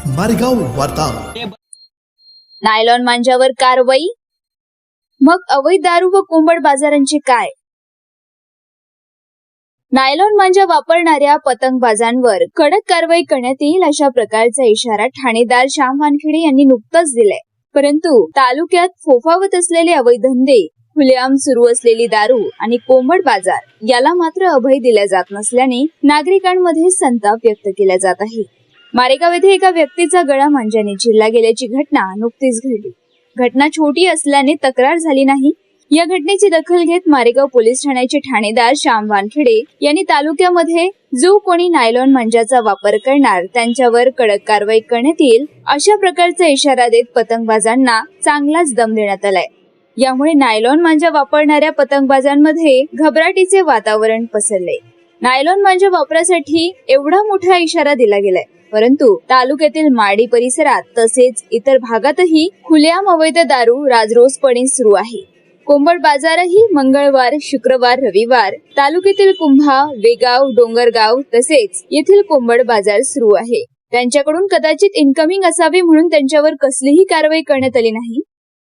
मारेगाव वार्ता। नायलॉन मांजावर कारवाई, मग अवैध दारू व कोंबड बाजारांचे काय? नायलॉन मांजा वापरणाऱ्या पतंगबाजांवर कडक कारवाई करण्यात येईल अशा प्रकारचा इशारा ठाणेदार श्याम वानखेडे यांनी नुकताच दिलाय। परंतु तालुक्यात फोफावत असलेले अवैध धंदे, खुलेआम सुरू असलेली दारू आणि कोंबड बाजार याला मात्र अभय दिल्या जात नसल्याने नागरिकांमध्ये संताप व्यक्त केला जात आहे। मारेगाव येथे एका व्यक्तीचा गळा मांजाने चिरला गेल्याची घटना नुकतीच घडली। घटना छोटी असल्याने तक्रार झाली नाही। या घटनेची दखल घेत मारेगाव पोलीस ठाण्याचे ठाणेदार श्याम वानखेडे यांनी तालुक्यामध्ये जो कोणी नायलॉन मांजाचा वापर करणार त्यांच्यावर कडक कारवाई करण्यात येईल अशा प्रकारचा इशारा देत पतंगबाजांना चांगलाच दम देण्यात आलाय। यामुळे नायलॉन मांजा वापरणाऱ्या पतंगबाजांमध्ये घबराटीचे वातावरण पसरले। नायलॉन मांजा वापरासाठी एवढा मोठा इशारा दिला गेलाय, परंतु तालुक्यातील माडी परिसरात तसेच इतर भागातही खुलेआम अवैध दारू राजरोसपणे सुरू आहे। कोंबड बाजारही मंगळवार, शुक्रवार, रविवार तालुक्यातील कुंभा, वेगाव, डोंगरगाव तसेच येथील कोंबड बाजार सुरू आहे। त्यांच्याकडून कदाचित इन्कमिंग असावी म्हणून त्यांच्यावर कसलीही कारवाई करण्यात आली नाही।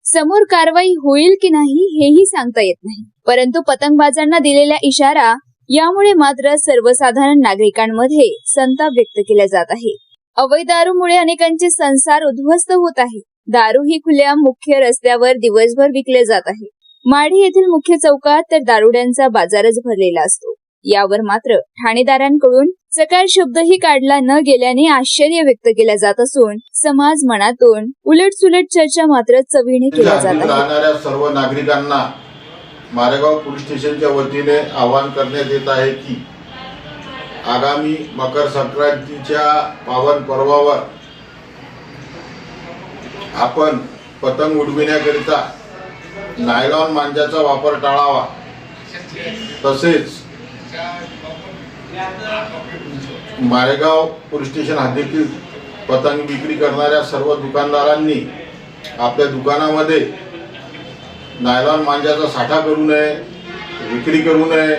समोर कारवाई होईल की नाही हेही सांगता येत नाही, परंतु पतंगबाजांना दिलेला इशारा यामुळे मात्र सर्वसाधारण नागरिकांमध्ये संताप व्यक्त केला जात आहे। अवैध दारूमुळे अनेकांचे संसार उद्ध्वस्त होत आहे। दारू ही खुलेआम मुख्य रस्त्यावर दिवसभर विकले जात आहे। माढी येथील मुख्य चौकात तर दारुड्यांचा बाजारच भरलेला असतो। यावर मात्र ठाणेदारांकडून चकार शब्दही काढला न गेल्याने आश्चर्य व्यक्त केले जात असून समाज मनातून उलटसुलट चर्चा मात्र चवीने केल्या जात आहे। राहणाऱ्या सर्व नागरिकांना मारेगाव पोलीस स्टेशनच्या वतीने आवाहन करण्यात येत आहे की आगामी मकर संक्रांतीच्या पावन पर्वावर आपण पतंग उडविण्याकरिता नायलॉन मांजाचा वापर टाळावा। तसेच मारेगाव पोलीस स्टेशन हद्दीतील पतंग विक्री करणाऱ्या सर्व दुकानदारांनी आपल्या दुकानामध्ये नायलॉन मांजाचा साठा करू नये, विक्री करू नये।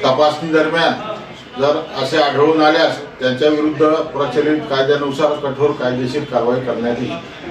तपासणी दरम्यान जर असे आढळून आल्यास त्यांच्या विरुद्ध प्रचलित कायद्यानुसार कठोर कायदेशीर कारवाई करण्यात येईल।